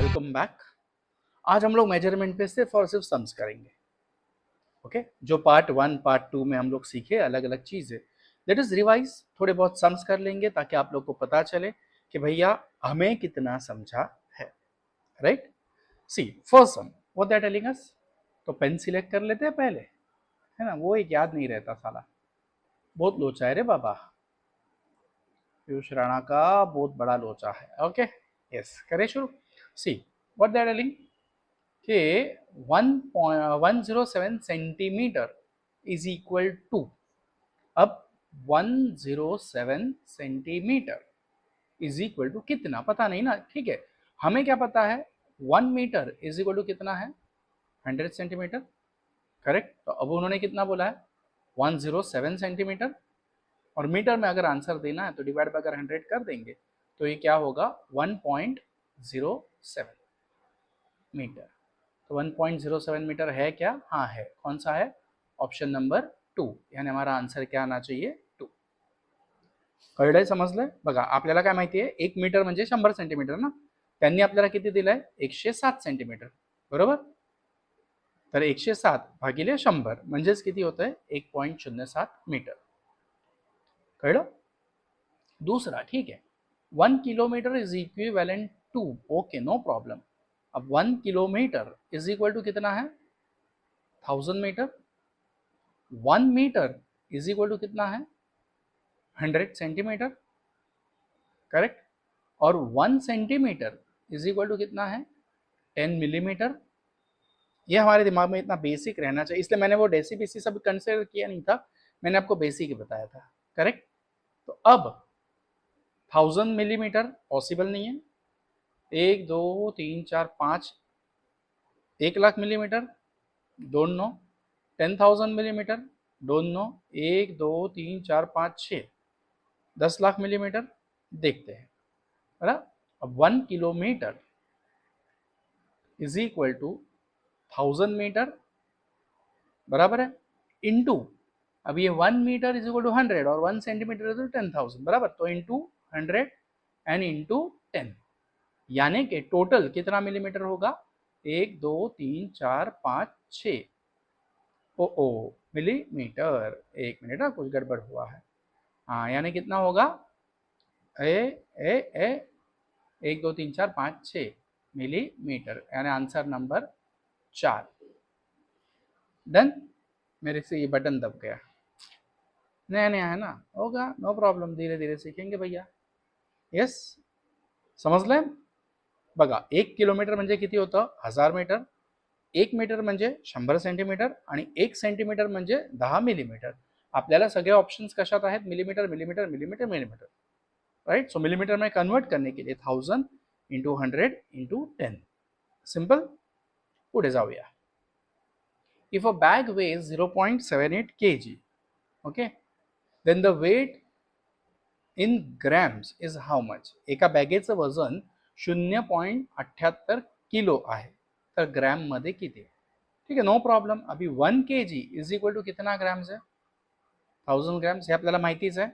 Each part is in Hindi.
Welcome back. आज हम लोग मेजरमेंट पे सिर्फ और सिर्फ सम्स करेंगे। ओके जो पार्ट 1 पार्ट 2 में हम लोग सीखे अलग अलग चीजें, लेट अस रिवाइज। थोड़े बहुत सम्स कर लेंगे ताकि आप लोग को पता चले कि भैया हमें कितना समझा है। Right, see first some what that telling us. तो पेन सिलेक्ट कर लेते हैं पहले, है ना, वो एक याद नहीं रहता साला, बहुत लोचा है रे बाबा। पीयूष राणा का बहुत बड़ा लोचा है। ओके यस, करें शुरू। सी व्हाट दैट टेलिंग कि 1.107 सेंटीमीटर इज इक्वल टू, अब 107 सेंटीमीटर इज इक्वल टू कितना पता नहीं ना, ठीक है। हमें क्या पता है, 1 मीटर इज इक्वल टू कितना है, 100 सेंटीमीटर। करेक्ट, तो अब उन्होंने कितना बोला है, 107 सेंटीमीटर। और मीटर में अगर आंसर देना है तो डिवाइड बाय अगर 100 कर देंगे तो ये क्या होगा, 1.07 मीटर। तो 1.07 मीटर है क्या, हाँ है। कौन सा है, ऑप्शन नंबर 2, यानी हमारा आंसर क्या आना चाहिए, 2। कळलंय, समजलंय। बघा आपल्याला काय माहिती आहे, 1 मीटर म्हणजे 100 सेंटीमीटर ना, त्यांनी आपल्याला किती दिलंय, 107 सेंटीमीटर, बरोबर। तर 107 भागिले 100 म्हणजेच किती होतंय, 1.07 मीटर। कळलं। दूसरा, ठीक है, 1 kilometre is equivalent to, okay no problem. अब 1 किलोमीटर इज इक्वल टू कितना है, 1000 metre. 1 metre is equal to कितना है, 100 सेंटीमीटर। करेक्ट, और 1 सेंटीमीटर इज इक्वल टू कितना है, 10 मिलीमीटर। ये हमारे दिमाग में इतना बेसिक रहना चाहिए, इसलिए मैंने वो डेसीबीसी सब कंसिडर किया नहीं था, मैंने आपको बेसिक ही बताया था। करेक्ट, तो अब 1000 मिलीमीटर पॉसिबल नहीं है, 1 2 3 4 5, 1,00,000 millimetre, don't know. 10,000 millimetre, don't know. 1 2 3 4 5 6, 10,00,000 millimetre, देखते हैं। अब 1 kilometre is equal to 1000 metre, बराबर है, इनटू, अब ये 1 मीटर इज इक्वल टू 100 और 1 सेंटीमीटर इज इक्वल टू 10,000, बराबर। तो इनटू 100 एंड इनटू 10, यानी कि टोटल कितना मिलीमीटर होगा, 1 2 3 4 5 6, ओ मिलीमीटर। 1 मिनट, कुछ गड़बड़ हुआ है। हाँ, यानी कितना होगा, ए ए ए 1 2 3 4 5 6 मिलीमीटर, यानी आंसर नंबर 4। डन, मेरे से ये बटन दब गया, नया नया है ना, होगा, नो प्रॉब्लम, धीरे धीरे सीखेंगे भैया। यस, समजलंय। बघा 1 किलोमीटर म्हणजे किती होतं, 1000 मीटर। 1 मीटर म्हणजे 100 सेंटीमीटर आणि 1 सेंटीमीटर म्हणजे 10 मिलीमीटर। आपल्याला सगळे ऑप्शंस कशात आहेत, millimetre millimetre millimetre millimetre, right. So millimetre में कन्वर्ट करने के लिए 1000 इंटू 100 इंटू 10, सिंपल। पुढे जाऊया। If a bag weighs 0.78 kg, okay, then the weight in grams is how much. एका बॅगेचं वजन 0.78 किलो आहे, तर ग्रॅम मध्ये किती, ठीक है, नो प्रॉब्लम। अभी 1 kg इज इक्वल टू कितना ग्राम्स है, 1000 ग्राम्स, हे आपल्याला माहितीच आहे।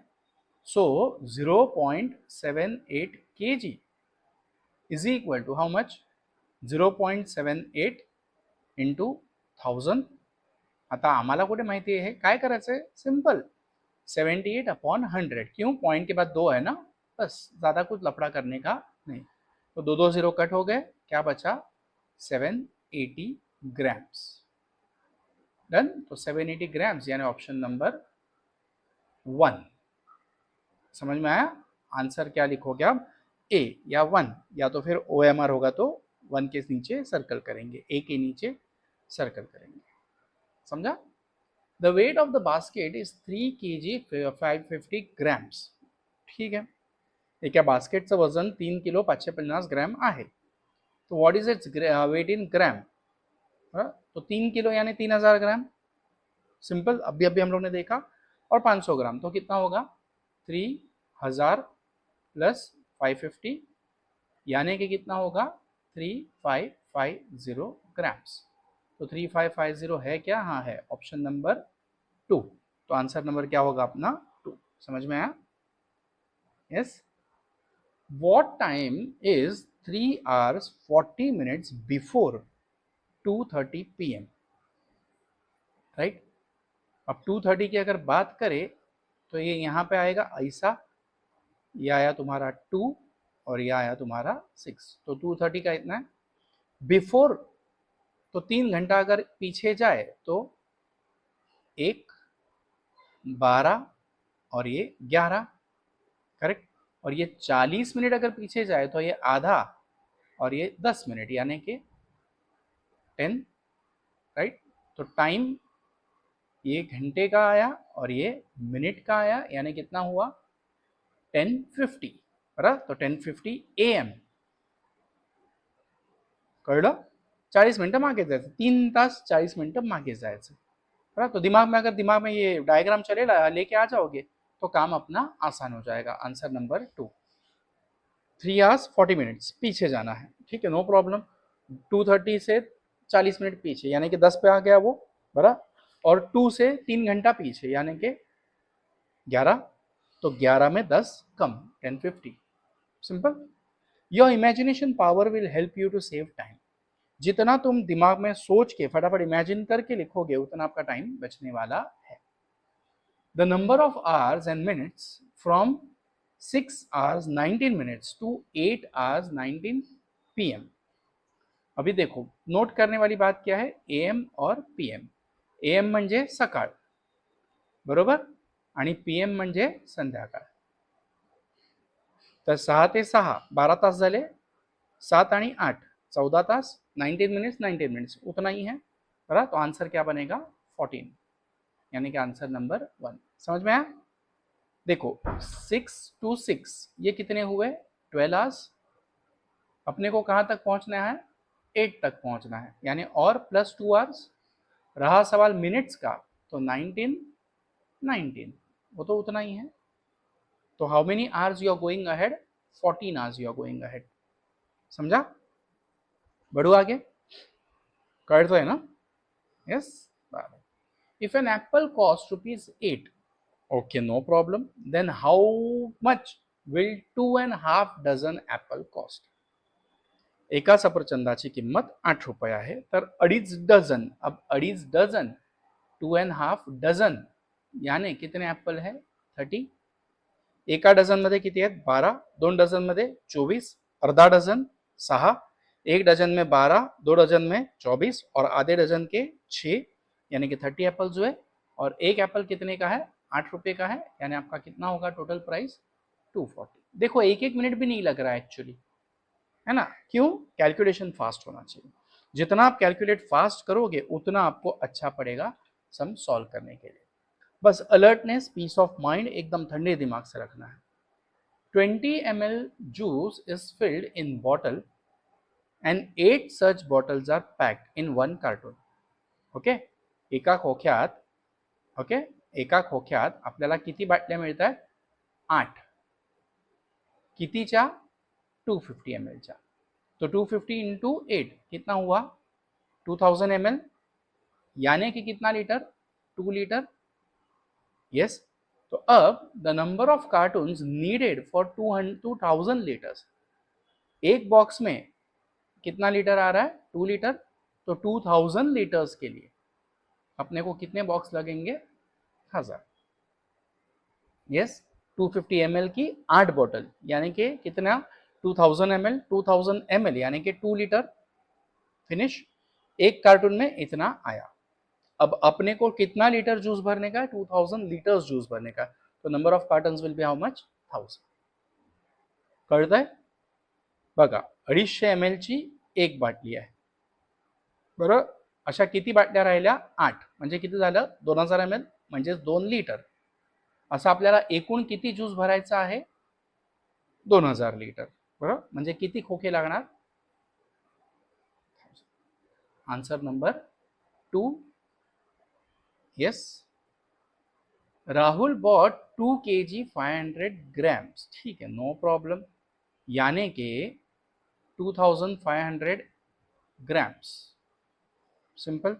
So 0.78 kg is equal to how much, 0.78 into 1000। आता आम्हाला कुठे माहिती आहे, काय करायचं है, सिंपल, 78 अपॉन 100, क्यों, पॉइंट के बाद 2 है ना, बस, ज्यादा कुछ लफड़ा करने का नहीं। तो 2 2 0 कट हो गए, क्या बचा, 780 ग्राम्स। डन, तो 780 ग्राम्स यानी ऑप्शन नंबर 1। समझ में आया, आंसर क्या लिखोगे आप, ए या 1, या तो फिर OMR होगा तो 1 के नीचे सर्कल करेंगे, ए के नीचे सर्कल करेंगे, समझा। The weight of the basket is 3 kg 550 grams, ठीक है। एका बास्केटचं वजन 3 किलो 550 ग्रॅम आहे। तो व्हाट इज इट्स वेट इन ग्राम, तो 3 किलो यानी 3000 ग्राम, सिंपल, अभी अभी हम लोग ने देखा। और 500 ग्राम तो कितना होगा, 3000 प्लस 550, यानी कि कितना होगा, 3550 ग्राम्स। तो 3550 है क्या, हाँ है, ऑप्शन नंबर 2। तो आंसर नंबर क्या होगा अपना, 2। समझ में आया, yes. What time is 3 hours 40 minutes before 2:30 PM, right. अब 2:30 की अगर बात करें तो ये यहाँ पे आएगा ऐसा, ये आया तुम्हारा 2 और ये आया तुम्हारा 6, तो 2:30 का इतना है। बिफोर तो 3 घंटा अगर पीछे जाए तो 1, 12 और ये 11, करेक्ट। और ये 40 मिनट अगर पीछे जाए तो ये आधा और ये 10 मिनट, यानी कि 10, राइट। तो टाइम ये घंटे का आया और ये मिनट का आया, यानी कितना हुआ 10:50, बराबर। तो 10:50 AM, कळलं। 40 मिनटं मागे जायचं, 3 तास 40 मिनटं मागे जायचं, बराबर। तो दिमाग में ये डायग्राम चलेगा, लेके आ जाओगे तो काम अपना आसान हो जाएगा। आंसर नंबर 2, 3 hours 40 minutes पीछे जाना है, ठीक है, नो प्रॉब्लम। 2:30 से 40 मिनट पीछे, यानी कि 10 पे आ गया वो, बराबर। और 2 से 3 घंटा पीछे, यानी कि 11, तो 11 में 10 कम, 10:50, simple. Your imagination power will help you to save time. जितना तुम दिमाग में सोच के फटाफट इमेजिन करके लिखोगे उतना आपका टाइम बचने वाला है। The number of hours and minutes from 6 hours 19 minutes to 8 hours 19 PM। अभी देखो नोट करने वाली बात क्या है, AM और PM। AM म्हणजे सकाळ, बरोबर, आणि PM म्हणजे संध्याकाळ। तर 6 ते 6 12 तास झाले, 7 आणि 8 14 तास, 19 मिनट्स 19 मिनट्स, उतना ही है, बराबर। तो आंसर क्या बनेगा 14, यानी कि आंसर नंबर 1। समझ में आया। देखो 6 to 6 ये कितने हुए 12 आवर्स। अपने को कहाँ तक पहुँचना है 8 तक पहुँचना है, यानी और प्लस 2 आवर्स। रहा सवाल मिनट्स का तो 19 वो तो उतना ही है। तो how many hours you are going ahead, 14 hours you are going ahead. समझा, बढ़ो आगे, कर तो है ना, yes. If an apple cost ₹8, okay, no problem, then how much will 2.5 dozen apple cost। एका सफरचंदाची किंमत 8 रुपये आहे, तर 2.5 डझन, अब 2.5 डझन 2.5 डझन यानी कितने ऍपल है 30। एका डझन मध्ये किती आहेत 12, 2 डझन मध्ये 24, अर्धा डझन 6, 1 डझन में 12, 2 डझन में 24 और आधे डझन के 6, यानी कि 30 एप्पल जो है। और एक एप्पल कितने का है 8 रुपए का है, यानी आपका कितना होगा टोटल प्राइस 240। देखो एक एक मिनट भी नहीं लग रहा है एक्चुअली, है ना, क्यों, कैलकुलेशन फास्ट होना चाहिए। जितना आप कैलकुलेट फास्ट करोगे उतना आपको अच्छा पड़ेगा सम सॉल्व करने के लिए। बस अलर्टनेस, पीस ऑफ माइंड, एकदम ठंडे दिमाग से रखना है। 20 ml juice is filled in bottle and 8 such bottles are packed in one carton। Okay, एका खोक्यात, ओके, एका खोक्यात आपल्याला किती बाटल्या मिळतात 8, कितीच्या 250 ml च्या। तो 250 इंटू 8 कितना हुआ 2000 ml, यानी कि कितना लीटर 2 लीटर, यस। तो अब the number of cartoons needed for 2000 litres, एक बॉक्स में कितना लीटर आ रहा है 2 लीटर, तो 2000 लीटर्स के लिए अपने को कितने बॉक्स लगेंगे 1000, यस। 250 ml की 8 बोतल, यानी कि कितना 2000 ml यानी कि 2 लीटर, फिनिश। एक कार्टून में इतना आया। अब अपने को कितना लीटर जूस भरने का है 2000 लीटर्स जूस भरने का, तो number of cottons will be how much 1000। कळतंय, बघा 250 ml ची एक बाटली आहे, बरोबर। अशा किती बाटल्या राहिल्या 8, म्हणजे किती झालं 2000 ml म्हणजे 2 लीटर। असं आपल्याला एकूण किती ज्यूस भरायचा आहे 2000 लीटर, बरोबर, म्हणजे किती खोके लागणार। Answer number 2, yes. Rahul bought 2 kg 500 grams, ठीक है, नो प्रॉब्लम, यानी कि 2500 grams, simple.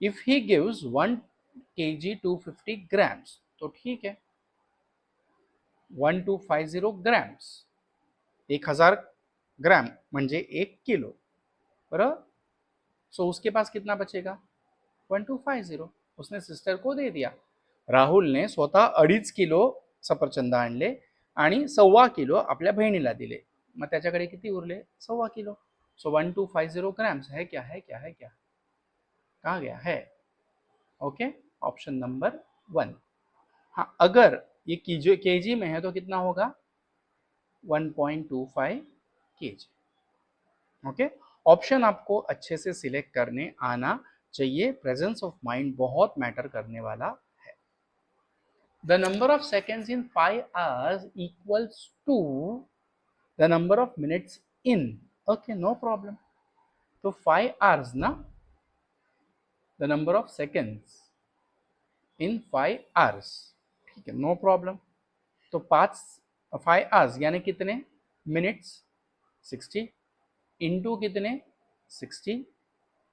If he gives 1 kg 250 grams, तो ठीक है 1250 ग्राम्स, 1000 ग्राम म्हणजे 1 किलो, बराबर। सो उसके पास कितना बचेगा 1250, उसने सिस्टर को दे दिया। राहुलने स्वतः 2.5 किलो सफरचंद आणले आणि 1.25 किलो आपल्या बहिणीला दिले, मग त्याच्याकडे किती उरले 1.25 किलो। सो 1250 ग्राम्स है क्या, है क्या, है क्या, कहाँ गया है। Okay, option number 1। हाँ, अगर ये केजी में है तो कितना होगा 1.25 केजी। ओके, ऑप्शन आपको अच्छे से सिलेक्ट करने आना चाहिए, प्रेजेंस ऑफ माइंड बहुत मैटर करने वाला है। The number of seconds in 5 hours equals to the number of minutes in. Okay, no problem. तो 5 hours ना, the number of seconds in 5 hours, ठीक है, नो प्रॉब्लम। तो 5 hours यानी कितने मिनट्स 60 इंटू कितने 60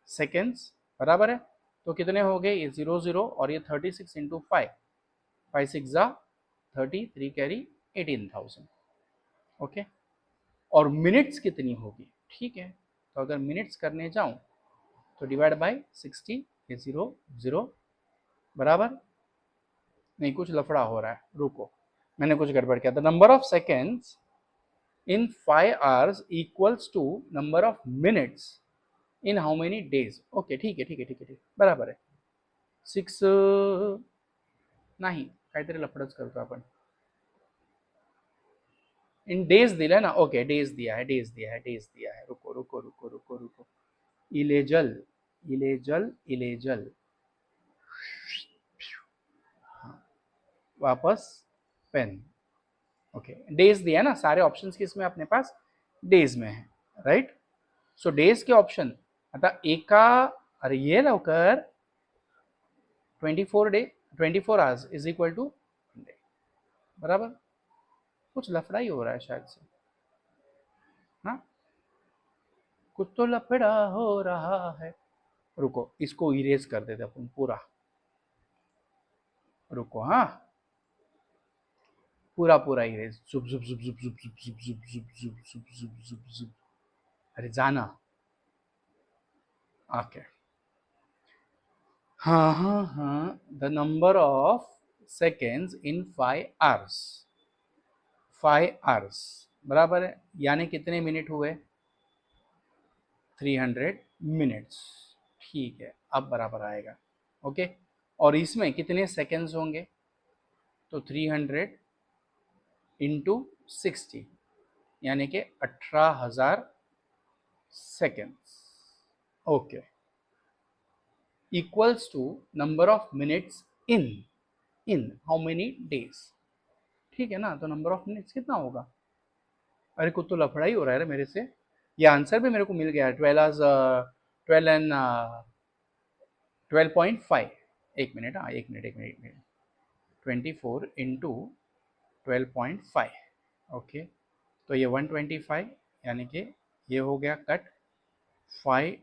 सेकेंड्स, बराबर है। तो कितने हो गए, ये 0 और ये 36 इंटू 5, 5 6 30, 3 कैरी 18,000। ओके, और मिनट्स कितनी होगी, ठीक है। तो अगर मिनट्स करने जाऊं तो डिवाइड बाय 60, ये 0 0, बराबर। नहीं, कुछ लफड़ा हो रहा है, रुको, मैंने कुछ गड़बड़ किया। The number of seconds in 5 hours equals to number of minutes in how many days. Okay, ठीक है, ठीक है, ठीक है, ठीक, बराबर है। 6 नाही, काहीतरी लफडच करतो आपण। इन डेज दिला ना, ओके, डेज दिया है, डेज दिया है, डेज दिया है। रुको रुको रुको रुको रुको, इलेजल इलेजल इलेजल, वापस पेन। ओके, डेज दिया ना, सारे ऑप्शंस किसमें अपने पास डेज में है, राइट। सो डेज के ऑप्शन आता एका, अरे ये लवकर 24 hours is equal to day, बराबर। कुछ लफड़ा ही हो रहा है शायद से, हाँ, कुछ तो लफड़ा हो रहा है। रुको, इसको इरेज कर देते अपन पूरा, रुको, हाँ, पूरा पूरा इरेज, जुप जुप जुप जुप जुप जुप जुप जुप जुप जुप जुप जुप जुप जुप, अरे जाना। ओके, हाँ हाँ हाँ, the number of seconds in 5 hours, 5 hours, बराबर है, यानी कितने मिनट हुए 300 मिनट्स, ठीक है, अब बराबर आएगा। ओके, और इसमें कितने सेकेंड्स होंगे, तो 300 इंटू 60 यानी कि 18,000 seconds. Okay, equals to number of minutes in how many days, ठीक है ना। तो नंबर ऑफ मिनट्स कितना होगा, अरे कुछ तो लफड़ा ही हो रहा है मेरे से। ये आंसर भी मेरे को मिल गया, 12 एंड 12.5। एक मिनट, हाँ, एक मिनट, एक मिनट, एक मिनट, 24 इंटू 12.5। ओके, तो ये 125 यानी कि ये हो गया कट, 5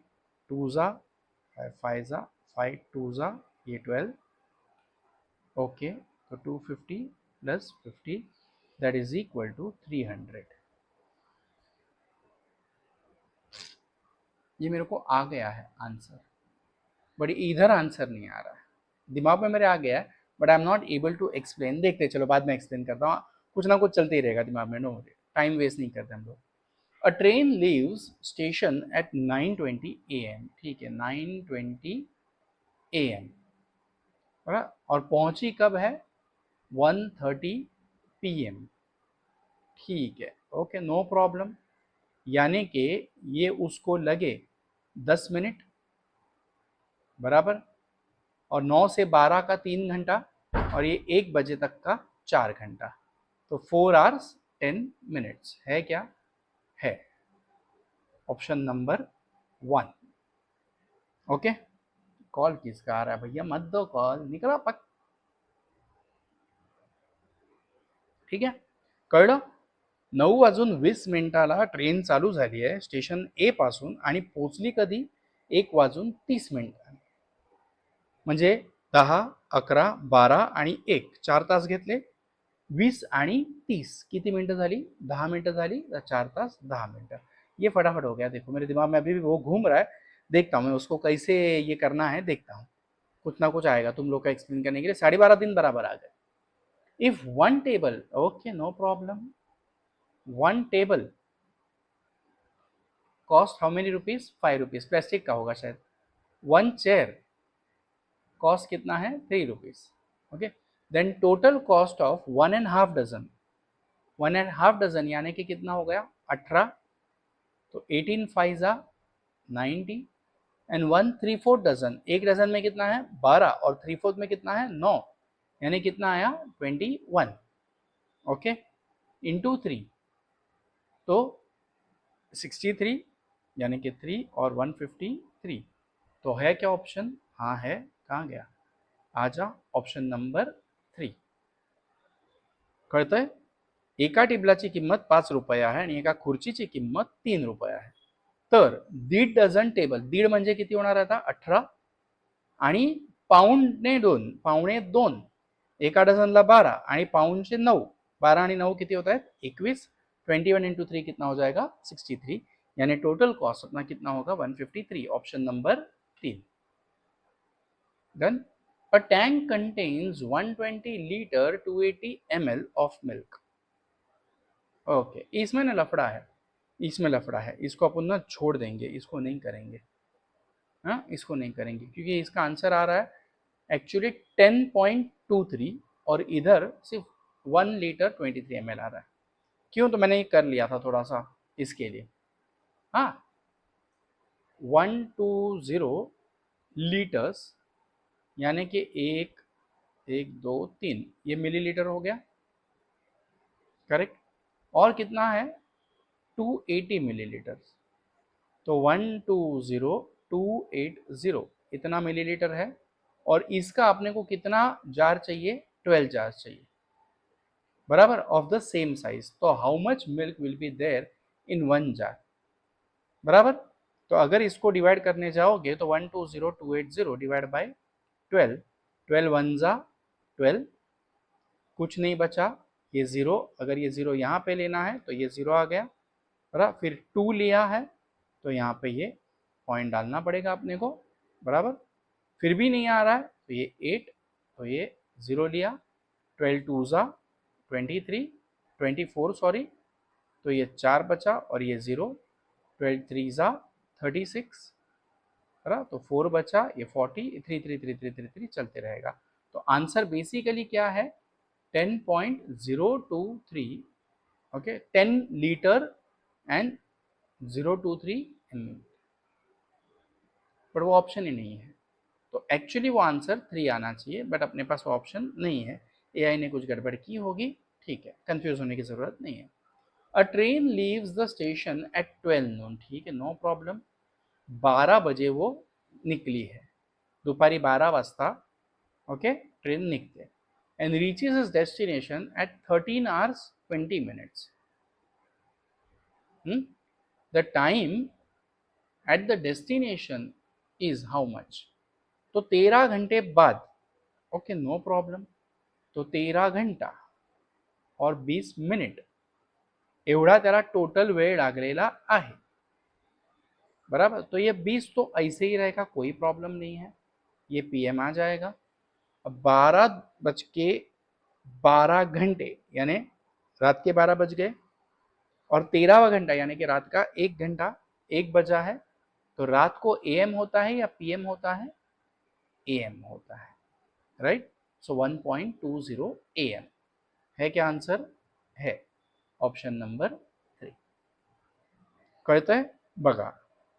2 ज़ा 5 ज़ा 5 2 ज़ा ये 12। ओके, तो 250 plus 50 that is equal to 300। ये मेरे को आ गया है आंसर, बट इधर आंसर नहीं आ रहा है, दिमाग में मेरे आ गया है, but I am not able to explain. देखते चलो, बाद में एक्सप्लेन करता हूँ, कुछ ना कुछ चलते ही रहेगा दिमाग में, नो टाइम वेस्ट नहीं करते हम लोग। अ train leaves station at 9:20 AM, ठीक है, 9:20 AM, और पहुंची कब है 1:30 PM, ठीक है, ओके, नो प्रॉब्लम। यानी कि ये उसको लगे 10 मिनट, बराबर, और 9 से 12 का 3 घंटा, और ये 1 बजे तक का 4 घंटा, तो 4 hours 10 minutes है क्या, है ऑप्शन नंबर 1। ओके, कॉल किसका आ रहा है भैया, मत दो कॉल, निकला पक, ठीक आहे, कळलं। 9:20 ट्रेन चालू झाली आहे स्टेशन ए पासून आणि पोचली कधी 1:30 म्हणजे 10 11 12 आणि 1 4 तास घेतले, 20 आणि 30 किती मिनिटं झाली 10 मिनिटं झाली, 4 तास 10 मिनिटं। ये फटाफट हो गया। देखो मेरे दिमाग में अभी भी वो घूम रहा है, देखता हूँ मैं उसको कैसे ये करना है, देखता हूँ कुछ ना कुछ आएगा तुम लोग का एक्सप्लेन करने के लिए। 12.5 दिन बराबर आ गए। If one table, okay no problem, one table cost how many rupees, 5 rupees, plastic का होगा शायद। वन चेयर कॉस्ट कितना है, 3 rupees. Okay, then total cost of 1.5 dozen, 1.5 dozen यानी कि कितना हो गया 18, तो 18 5 जा 90, एंड 1/3 डजन, एक डजन में कितना है 12 और 3/4 में कितना है 9, यानी कितना आया 21। ओके, इंटू 3 तो 63, यानी कि 3 और 153। तो है क्या ऑप्शन, हाँ है, कहाँ गया, आजा ऑप्शन नंबर 3। कळतंय, एका टेबलाची किंमत 5 रुपया आहे आणि एका खुर्चीची किंमत 3 रुपया आहे। तर 1.5 डझन टेबल, 1.5 म्हणजे किती होणार आता 18 आणि पाऊंडने 2, पावणे 2, एका डझनला 12 आणि पाऊंडचे 9, 12 आणि 9 किती होत आहेत 21, 21 इंटू 3 कितना हो जाएगा 63, यानी टोटल कॉस्ट अपना कितना होगा 153, option number 3। Done. A tank contains 120 liter 280 ml of milk। Okay, इसमें ना लफड़ा है, इसमें लफड़ा है, इसको अपन ना छोड़ देंगे, इसको नहीं करेंगे, हाँ इसको नहीं करेंगे क्योंकि इसका आंसर आ रहा है एक्चुअली 10.23 और इधर सिर्फ 1 लीटर 23 ml आ रहा है। क्यों, तो मैंने ये कर लिया था थोड़ा सा इसके लिए। हाँ 120 लीटर्स यानी कि 1 1 2 3 ये मिलीलीटर हो गया, करेक्ट, और कितना है 280 मिलीलीटर, तो 120 इतना मिलीलीटर है, और इसका अपने को कितना जार चाहिए 12 जार चाहिए, बराबर, ऑफ द सेम साइज। तो how much milk will be there in 1 jar, बराबर। तो अगर इसको डिवाइड करने जाओगे तो 120280 डिवाइड बाय 12, 12 1 जा 12, कुछ नहीं बचा, ये 0, अगर ये 0 यहाँ पे लेना है तो ये 0 आ गया, बराबर। फिर 2 लिया है तो यहाँ पे ये पॉइंट डालना पड़ेगा अपने को, बराबर। फिर भी नहीं आ रहा है तो ये 8, तो ये 0 लिया, 12 2 जा 23, 24 सॉरी, तो ये 4 बचा और ये 0, 12 3 जा 36, बराबर, तो 4 बचा, ये 40, 3 3 3 3 3 3 चलते रहेगा। तो आंसर बेसिकली क्या है 10.023, ओके, 10 लीटर एंड 023 ml, पर वो ऑप्शन ही नहीं है, तो एक्चुअली वो आंसर 3 आना चाहिए, बट अपने पास वो ऑप्शन नहीं है, एआई ने कुछ गड़बड़ की होगी, ठीक है, कंफ्यूज होने की जरूरत नहीं है। अ train leaves the station at 12 नून, ठीक है, नो प्रॉब्लम, 12 बजे वो निकली है, दुपारी 12 वाजता, ओके, ट्रेन निघते, and reaches is destination eight 13 hours 20 minutes। The time at the destination is how much, तो 13 घंटे बाद, ओके नो प्रॉब्लम, तो 13 घंटा और 20 मिनिट एवढा त्याला टोटल वेळ लागलेला आहे, बराबर। तो ये 20 तो ऐसे ही रहेगा, कोई प्रॉब्लम नहीं है, ये पीएम आ जाएगा। अब 12:12 घंटे यानी रात के 12 बज गए, और 13वां घंटा यानी कि रात का 1 घंटा 1 बजा है, तो रात को एएम होता है या पीएम होता है, एएम होता है, राइट। सो 1.20 AM है क्या आंसर, है ऑप्शन नंबर 3। कळतंय, बघा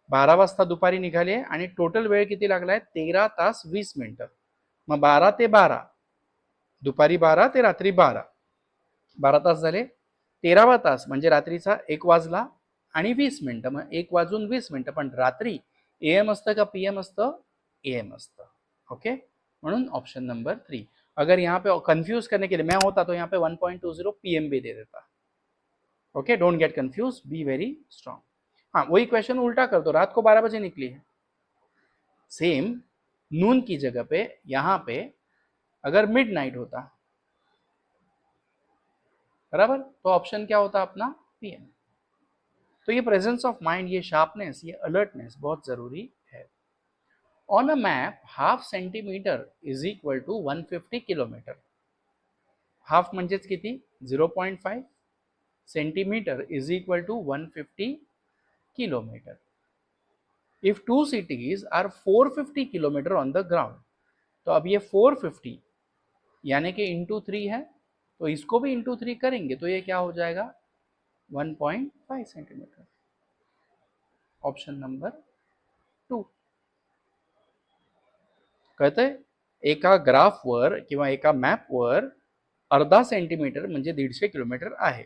12 वाजता दुपारी निघाले आणि टोटल वेळ किती लागलाय 13 तास 20 मिनिटं, मग 12 ते 12, दुपारी 12 ते रात्री 12, 12 तास झाले, 13वा तास म्हणजे रात्रीचा 1 वाजला आणि 20 मिनिटं, मग 1 वाजून 20 मिनिटं, पण रात्री एएम असतं का पीएम असतं, एएम असतं, ओके, म्हणून ऑप्शन नंबर 3। अगर यहाँ पे कंफ्यूज करने के लिए मैं होता तो यहाँ पे 1.20 पीएम भी दे देता, okay, don't get confuse, be very strong. हाँ वही क्वेश्चन उल्टा कर दो, रात को 12 बजे निकली है, सेम नून की जगह पे यहाँ पे अगर मिडनाइट होता, बराबर, तो ऑप्शन क्या होता अपना पीएम। तो ये प्रेजेंस ऑफ माइंड, ये शार्पनेस, ये अलर्टनेस बहुत जरूरी है. On a map half centimetre is equal to 150 kilometre. Half म्हणजेच किती? 0.5 centimetre is equal to 150 kilometre. If two cities are 450 kilometre on the ground, तो अब ये 450 यानी कि इंटू 3 है, तो इसको भी इंटू 3 करेंगे तो ये क्या हो जाएगा? 1.5 सेंटीमीटर. Option number 2. कळतंय? एका ग्राफवर किंवा एका मॅपवर अर्धा सेंटीमीटर म्हणजे 150 किलोमीटर आहे.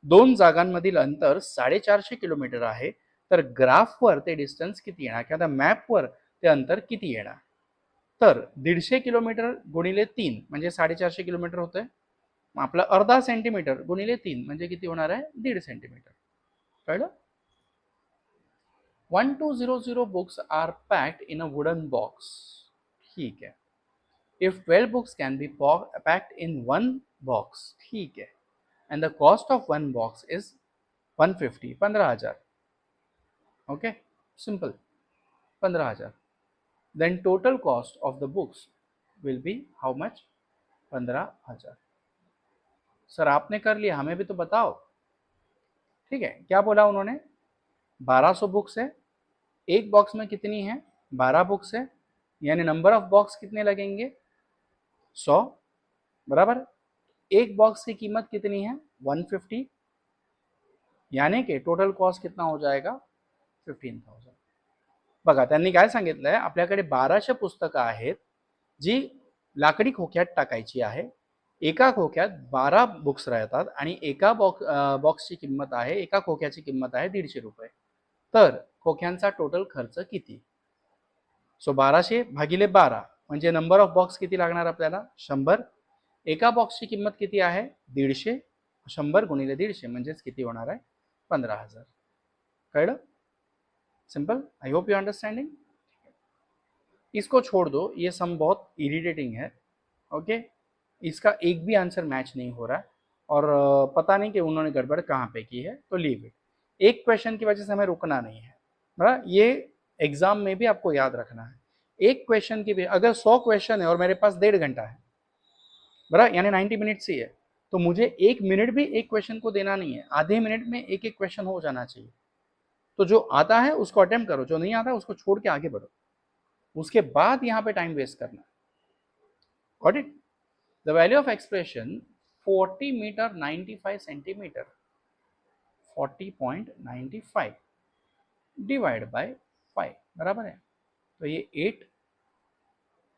दोन जागांमधील अंतर 450 किलोमीटर आहे. तर ग्राफवर ते डिस्टन्स किती येणार किंवा मॅपवर ते अंतर किती येणार? तर 150 किलोमीटर गुणिले 3 म्हणजे 450 किलोमीटर होतंय. मग आपलं अर्धा सेंटीमीटर गुणिले 3 म्हणजे किती होणार आहे? 1.5 सेंटीमीटर. कळलं? 1200 books are packed in a wooden box. ठीक है. If 12 books can be packed in one box, ठीक है, and the cost of one box is 150, 15,000. Okay, simple, 15,000. Then total cost of the books will be how much? 15,000. Sir आपने कर लिया, हमें भी तो बताओ. ठीक है, क्या बोला उन्होंने? 1200 बुक्स है, एक बॉक्स में कितनी है? 12 बुक्स है, यानी नंबर ऑफ बॉक्स कितने लगेंगे? 100. बराबर. एक बॉक्स की कीमत कितनी है? 150, यानी कि टोटल कॉस्ट कितना हो जाएगा? 15,000. बघा, त्यांनी काय सांगितलंय, आपल्याकडे 1200 पुस्तकं आहेत जी लाकडी खोक्यात टाकायची आहे. एका खोक्यात 12 बुक्स राहतात आणि एका बॉक्सची किंमत आहे, एका खोक्याची किंमत आहे 150 रुपये. तर खोक्यांचा टोटल खर्च किती? सो 1200 भागिले 12 म्हणजे नंबर ऑफ बॉक्स किती लागणार आपल्याला? 100. एका बॉक्सची किंमत किती आहे? 150. 100 गुणिले 150 म्हणजेच किती होणार आहे? 15,000. कळलं? Simple. I hope you understanding. इसको छोड़ दो, ये सम बहुत इरिटेटिंग है. ओके, इसका एक भी आंसर मैच नहीं हो रहा है और पता नहीं कि उन्होंने गड़बड़ कहाँ पे की है, तो लीव इट. एक क्वेश्चन की वजह से हमें रुकना नहीं है. बराबर, ये एग्जाम में भी आपको याद रखना है. एक क्वेश्चन की भी, अगर 100 क्वेश्चन है और मेरे पास 1.5 घंटा है, बराबर, यानी 90 मिनट्स ही है, तो मुझे 1 मिनट भी एक क्वेश्चन को देना नहीं है. आधे मिनट में एक एक क्वेश्चन हो जाना चाहिए. तो जो आता है उसको अटेम्प्ट करो, जो नहीं आता है उसको छोड़ के आगे बढ़ो. उसके बाद यहाँ पे टाइम वेस्ट करना. Got it? The value of expression 40 metre 95 centimetre, 40.95 divide by 5 बराबर है. तो ये 8,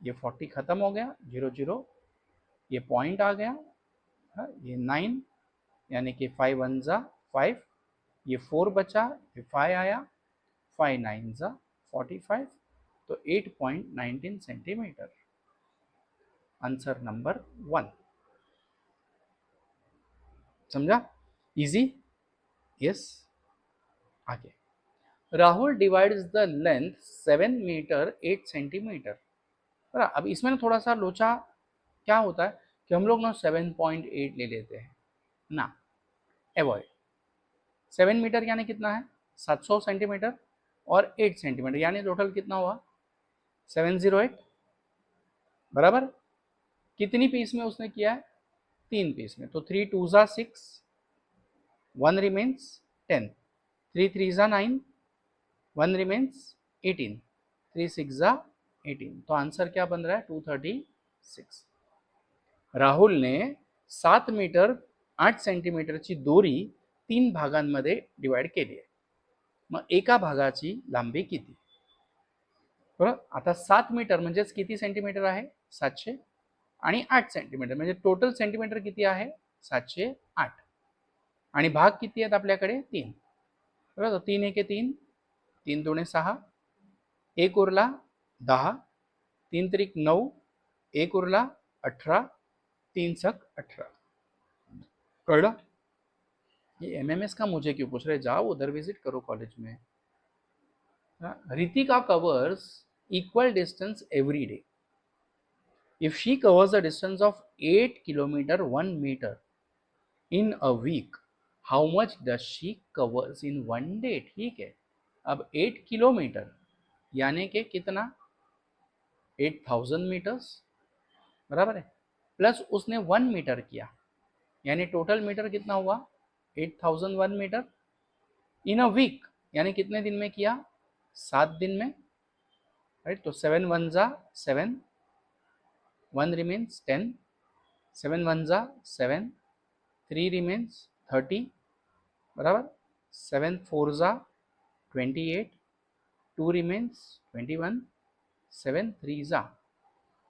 ये 40 खत्म हो गया, 0 0, ये पॉइंट आ गया, ये 9 यानी कि 5 1 जा 5, ये 4 बचा, ये 5 आया, 5 9 जा 45, तो 8.19 सेंटीमीटर. Answer number 1. समझा? इजी? यस. आगे. Rahul divides the length 7 metre 8 centimetre. अब इसमें ना थोड़ा सा लोचा क्या होता है कि हम लोग ना 7.8 ले लेते हैं ना. एवॉइड. 7 मीटर यानी कितना है? 700 सेंटीमीटर और 8 सेंटीमीटर यानी टोटल कितना हुआ? 708. बराबर. कितनी पीस में उसने किया है? 3 पीस में. तो 3 2 जा 6, 1 रिमेन्स 10, 3 3 जा 9, 1 रिमेन्स 18, 3 6 जा 18. तो आंसर क्या बन रहा है? 236. राहुल ने 7 मीटर 8 सेंटीमीटरची दोरी 3 भागांमध्ये डिवाइड केली आहे. मग एका भागाची लांबी किती? बरोबर. आता 7 मीटर म्हणजेच किती सेंटीमीटर आहे? 700 आणि 8 सेंटीमीटर म्हणजे टोटल सेंटीमीटर किती आहे? 708. आणि भाग किती आहेत आपल्याकडे? 3. बरोबर. 3 1 3, 3 2 6, 1 उरला 10, 3 त्रिक 9, 1 उरला 18, 3 सक 18. कळलं? ये एमएमएस का मुझे क्यों पूछ रहे? जाओ उधर विजिट करो कॉलेज में. Ritika covers equal distance every day. If she covers a distance of 8 kilometer 1 meter in a week, how much does she covers in one day, ठीक है। अब 8 किलोमीटर यानी कि कितना, 8000 मीटर्स, बराबर है, प्लस उसने 1 मीटर किया, यानी टोटल मीटर कितना हुआ, 8001 मीटर इन अ वीक, यानी कितने दिन में किया, 7 दिन में, राइट। तो 7 वन जा 7, 1 रिमेन्स 10, 7 वन जा 7, 3 रिमेन्स 30, बराबर, 7 फोर जा 28, 2 रिमेन्स 21, 7 थ्री जा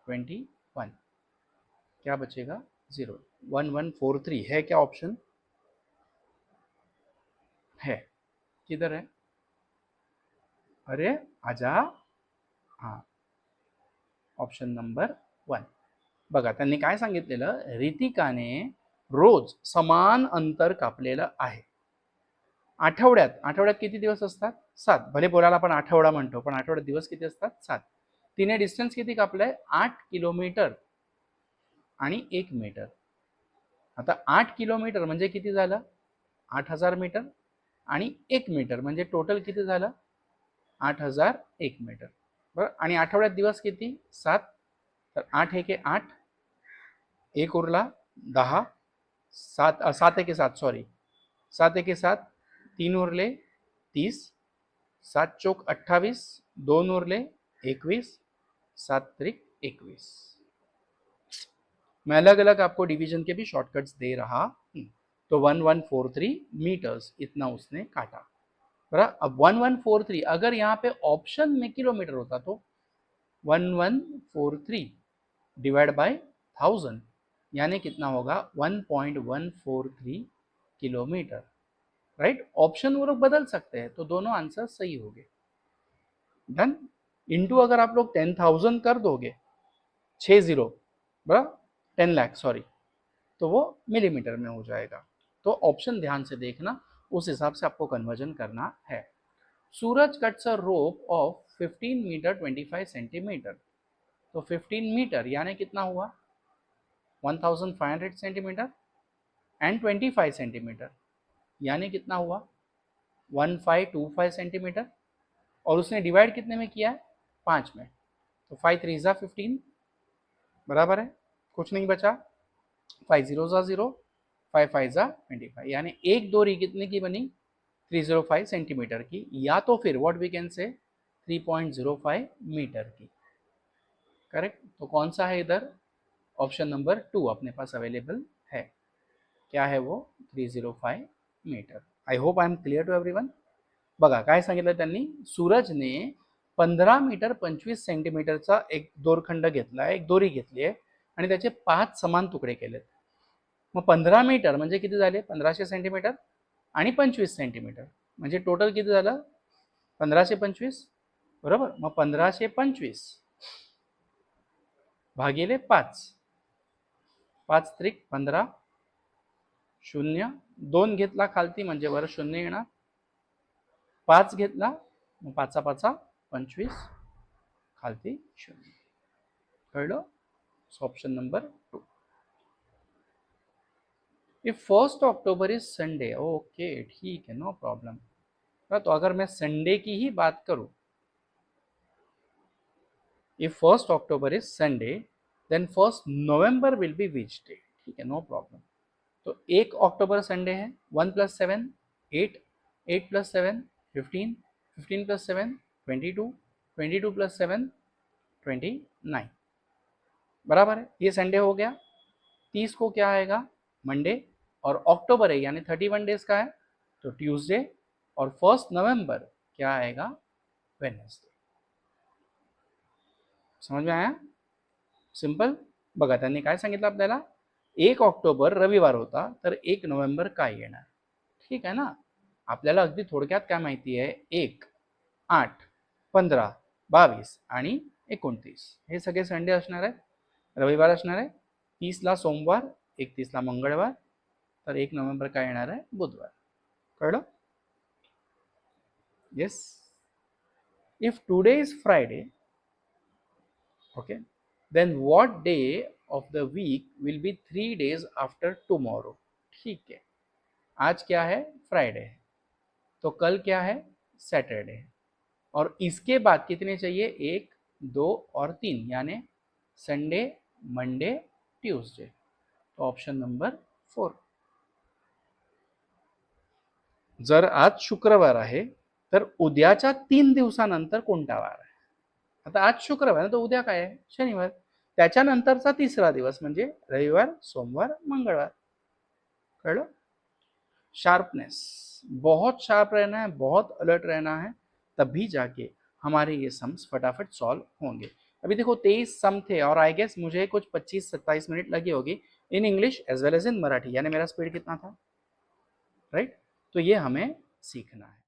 21, क्या बचेगा 0, 1143 है क्या ऑप्शन, है, किधर है, अरे आजा, हाँ, ऑप्शन नंबर 1। बघा त्यांनी काय सांगितलेलं, रितिकाने रोज समान अंतर कापलेलं आहे, आठवड्यात, आठवड्यात किती दिवस असतात, 7, भले बोलायला आपण आठवडा म्हणतो पण आठवड्यात दिवस किती असतात, 7। तिने डिस्टन्स किती कापलंय, 8 किलोमीटर आणि 1 मीटर। आता 8 किलोमीटर म्हणजे किती झालं, 8000 मीटर, आणि 1 मीटर म्हणजे टोटल किती झालं, 8001 मीटर, बरं। आणि आठवड्यात दिवस किती, 7, तर 8 एके 8, 1 उरला 10, 7 एके 7 सॉरी, 7 एके 7, 3 उरले 30, 7 चौक 28, 2 उरले 21, 7 त्रिक 21। मैं अलग अलग आपको डिवीजन के भी शॉर्टकट्स दे रहा हूं। तो 1143 मीटर्स इतना उसने काटा, बराबर। अब 1143 अगर यहाँ पे ऑप्शन में किलोमीटर होता तो 1143 डिवाइड बाय 1000 यानी कितना होगा, 1.143 किलोमीटर, राइट। ऑप्शन वो लोग बदल सकते हैं तो दोनों आंसर सही हो गए, डन। इंटू अगर आप लोग 10,000 कर दोगे, 60, बराबर, 10 लाख सॉरी, तो वो मिलीमीटर में हो जाएगा। तो ऑप्शन ध्यान से देखना, उस हिसाब से आपको कन्वर्जन करना है। Suraj cuts a rope of 15 metre 25 centimetre, तो 15 मीटर यानी कितना हुआ, 1500 सेंटीमीटर, एंड 25 सेंटीमीटर यानी कितना हुआ, 1525 सेंटीमीटर, और उसने डिवाइड कितने में किया है, 5 में, तो 5 3 जा 15, बराबर है, कुछ नहीं बचा, 5 0 जा 0, 5 5 जा 25, यानी एक डोरी कितने की बनी, 305 सेंटीमीटर की, या तो फिर what we can say 3.05 metre की, करेक्ट। तो कौन सा है इधर, ऑप्शन नंबर 2 अपने पास अवेलेबल है, क्या है वो, 305 metre. I hope I am clear to everyone. बघा काय सांगितलं त्यांनी, सूरजने 15 मीटर 25 सेंटीमीटरचा एक दोरखंड घेतला, एक दोरी घेतली आहे आणि त्याचे 5 समान तुकडे केलेत। मग 15 मीटर म्हणजे किती झाले, 1500 सेंटीमीटर आणि 25 सेंटीमीटर म्हणजे टोटल किती झालं, 1525, बरोबर। मग 1525 भागिले 5, 5 त्रिक 15, 0 2 घेतला खालती म्हणजे वर 0 येणार, 5 घेतला मग 5 5 25 खालती 0, कळलं। Option number 2। If 1 October is Sunday, okay ठीक है, नो प्रॉब्लम। तो अगर मैं संडे की ही बात करूं, if 1 October is Sunday then 1 November will be which day, ठीक है, नो प्रॉब्लम। तो 1 अक्टूबर संडे है, 1 + 7 8, 8 + 7 15, 15 + 7 22, 22 + 7 29, बराबर है, ये संडे हो गया। 30 को क्या आएगा, मंडे, और अक्टूबर है यानी 31 डेज का है तो ट्यूसडे, और 1 नवंबर क्या आएगा, वेडनेसडे। समझ में आया, सिंपल। बघा त्यांनी काय सांगितलं आपल्याला, 1 ऑक्टोबर रविवार होता तर 1 नोव्हेंबर काय येणार, ठीक आहे ना। आपल्याला अगदी थोडक्यात काय माहिती आहे, 1 8 15 22 आणि 29 हे सगळे संडे असणार आहेत, रविवार असणार आहे। 30 ला सोमवार, 31 ला मंगळवार, तर 1 नोव्हेंबर काय येणार आहे, बुधवार, कळलं। Yes, if today is Friday, okay, then what day of the week will be 3 days after tomorrow, ठीक है। आज क्या है, फ्राइडे है, तो कल क्या है, सैटरडे है, और इसके बाद कितने चाहिए, 1, 2 और 3, यानी संडे, मंडे, ट्यूसडे, तो ऑप्शन नंबर 4. जर आज शुक्रवार आहे तर उद्याच्या 3 दिवसानंतर कोणता वार आहे. आता आज शुक्रवार आहे तर उद्या काय आहे, शनिवार, त्याच्यानंतरचा तिसरा दिवस म्हणजे रविवार, सोमवार, मंगळवार. कळलं. शार्पनेस, बहुत शार्प रहना है, बहुत अलर्ट रहना है, तभी जाके हमारे ये सम्स फटाफट सॉल्व होंगे. अभी देखो 23 सम थे और आई गेस मुझे कुछ 25-27 मिनट लगी होगी in English as well as in Marathi, यानी मेरा स्पीड कितना था, राइट. तो ये हमें सीखना है.